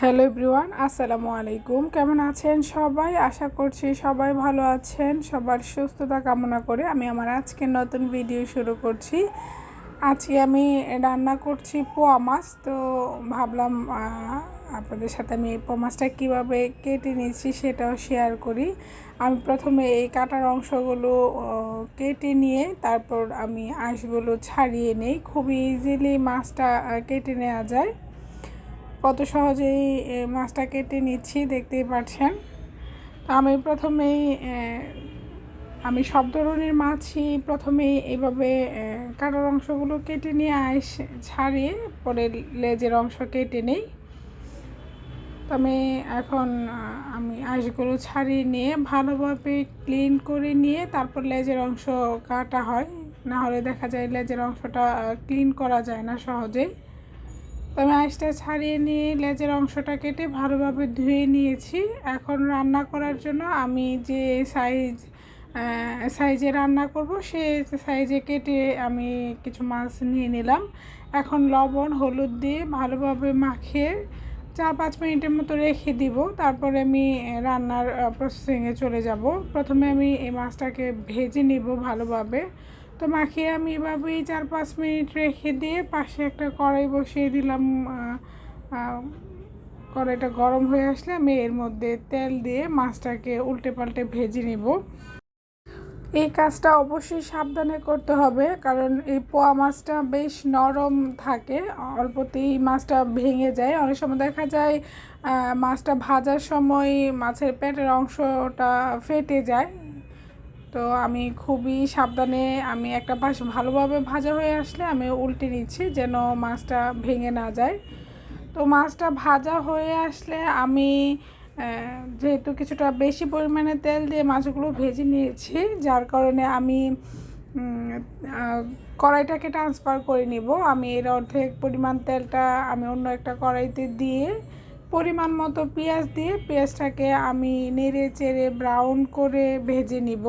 Hello everyone, আসসালামু আলাইকুম। কেমন আছেন সবাই? আশা করছি সবাই ভালো আছেন। সবার সুস্থতা কামনা করে আমি আমার আজকের নতুন ভিডিও শুরু করছি। আজকে আমি রান্না করছি পোয়া মাছ। তো ভাবলাম আপনাদের সাথে আমি এই পোয়া মাছটা কীভাবে কেটে নিয়েছি সেটাও শেয়ার করি। আমি প্রথমে এই কাটার অংশগুলো কেটে নিয়ে তারপর আমি আঁশগুলো ছাড়িয়ে নিই। খুবই ইজিলি মাছটা কেটে নেওয়া যায়। কত সহজেই মাছটা কেটে নিচ্ছি দেখতেই পাচ্ছেন। তো আমি সব ধরনের মাছই প্রথমেই এইভাবে কাটার অংশগুলো কেটে নিয়ে ছাড়িয়ে পরে লেজের অংশ কেটে নিই। তো আমি আঁশগুলো ছাড়িয়ে নিয়ে ভালোভাবে ক্লিন করে নিয়ে তারপর লেজের অংশ কাটা হয়, না হলে দেখা যায় লেজের অংশটা ক্লিন করা যায় না সহজেই। তো আমি আঁশটা ছাড়িয়ে নিয়ে লেজের অংশটা কেটে ভালোভাবে ধুয়ে নিয়েছি। এখন রান্না করার জন্য আমি যে সাইজে রান্না করব সেই সাইজে কেটে আমি কিছু মাছ নিয়ে নিলাম। এখন লবণ হলুদ দিয়ে ভালোভাবে মাখিয়ে 4-5 মিনিটের মতো রেখে দিব। তারপরে আমি রান্নার প্রসেসিংয়ে চলে যাব। প্রথমে আমি এই মাছটাকে ভেজে নিব ভালোভাবে। তো মাখিয়ে আমি এভাবেই 4-5 মিনিট রেখে দিয়ে পাশে একটা কড়াই বসিয়ে দিলাম। কড়াইটা গরম হয়ে আসলে আমি এর মধ্যে তেল দিয়ে মাছটাকে উল্টে পাল্টে ভেজে নিব। এই কাজটা অবশ্যই সাবধানে করতে হবে, কারণ এই পোয়া মাছটা বেশ নরম থাকে, অল্পতেই মাছটা ভেঙে যায়। অনেক সময় দেখা যায় মাছটা ভাজার সময় মাছের পেটের অংশটা ফেটে যায়। তো আমি খুবই সাবধানে আমি একটা পাশ ভালোভাবে ভাজা হয়ে আসলে আমি উল্টে নিচ্ছি যেন মাছটা ভেঙে না যায়। তো মাছটা ভাজা হয়ে আসলে আমি যেহেতু কিছুটা বেশি পরিমাণে তেল দিয়ে মাছগুলো ভেজে নিয়েছি, যার কারণে আমি কড়াইটাকে ট্রান্সফার করে নিব। আমি এর অর্ধেক পরিমাণ তেলটা আমি অন্য একটা কড়াইতে দিয়ে পরিমাণ মতো পেঁয়াজ দিয়ে পেঁয়াজটাকে আমি নেড়ে চেড়ে ব্রাউন করে ভেজে নিব।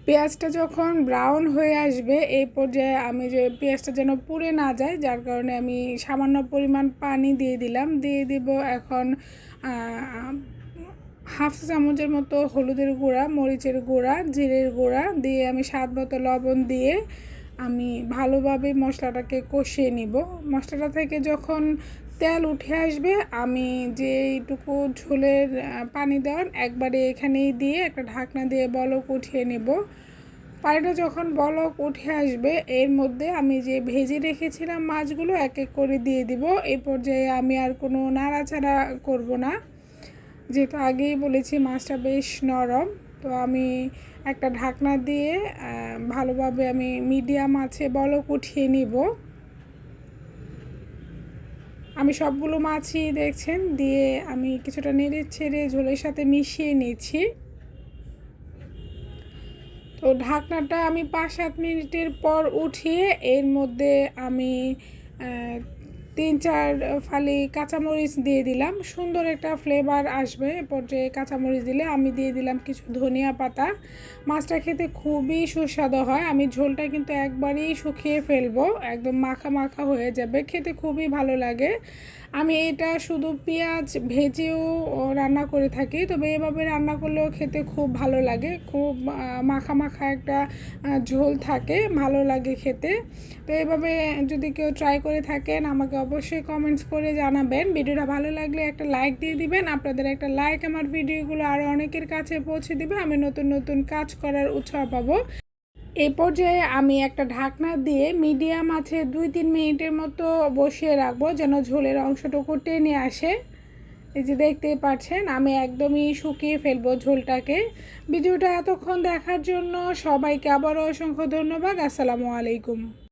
পেঁয়াজটা যখন ব্রাউন হয়ে আসবে এই পর্যায়ে আমি যে পেঁয়াজটা যেন পুড়ে না যায়, যার কারণে আমি সামান্য পরিমাণ পানি দিয়ে দিলাম। দিয়ে দিব এখন হাফ চামচের মতো হলুদের গুঁড়া, মরিচের গুঁড়া, জিরের গুঁড়া দিয়ে আমি স্বাদ মতো লবণ দিয়ে আমি ভালোভাবে মশলাটাকে কষিয়ে নিব। মশলাটা থেকে যখন তেল উঠে আসবে আমি যেইটুকু ঝোলের পানি দেওয়ার একবারে এখানেই দিয়ে একটা ঢাকনা দিয়ে বলক উঠিয়ে নেব। পানিটা যখন বলক উঠে আসবে এর মধ্যে আমি যে ভেজে রেখেছিলাম মাছগুলো এক এক করে দিয়ে দিব। এই পর্যায়ে আমি আর কোনো নাড়াচাড়া করব না, যেহেতু আগেই বলেছি মাছটা বেশ নরম। তো আমি একটা ঢাকনা দিয়ে ভালোভাবে আমি মিডিয়াম আঁচে বলক উঠিয়ে নিব। আমি সবগুলো মাছই দেখছেন দিয়ে আমি কিছুটা নেড়ে ছেড়ে ঝোলের সাথে মিশিয়ে নিচ্ছি। তো ঢাকনাটা আমি 5-7 মিনিটের পর উঠিয়ে এর মধ্যে আমি 3-4 ফালি কাঁচামরিচ দিয়ে দিলাম। সুন্দর একটা ফ্লেভার আসবে এ পর্যায়ে কাঁচামরিচ দিলে। আমি দিয়ে দিলাম কিছু ধনিয়া পাতা। মাছটা খেতে খুবই সুস্বাদু হয়। আমি ঝোলটা কিন্তু একবারেই শুকিয়ে ফেলবো, একদম মাখা মাখা হয়ে যাবে, খেতে খুবই ভালো লাগে। আমি এটা শুধু পেঁয়াজ ভেজেও রান্না করে থাকি, তবে এভাবে রান্না করলেও খেতে খুব ভালো লাগে। খুব মাখা মাখা একটা ঝোল থাকে, ভালো লাগে খেতে। তো এভাবে যদি কেউ ট্রাই করে থাকেন আমাকে অবশ্যই কমেন্টস করে জানাবেন। ভিডিওটা ভালো লাগলে একটা লাইক দিয়ে দিবেন। আপনাদের একটা লাইক আমার ভিডিওগুলো আরও অনেকের কাছে পৌঁছে দিবে, আমি নতুন নতুন কাজ করার উৎসাহ পাবো। এই পর্যায়ে আমি একটা ঢাকনা দিয়ে মিডিয়াম আছে 2-3 মিনিটের মতো বসিয়ে রাখবো যেন ঝোলের অংশটুকু টেনে আসে। এই যে দেখতেই পাচ্ছেন আমি একদমই শুকিয়ে ফেলবো ঝোলটাকে। ভিডিওটা এতক্ষণ দেখার জন্য সবাইকে আবারও অসংখ্য ধন্যবাদ। আসসালামু আলাইকুম।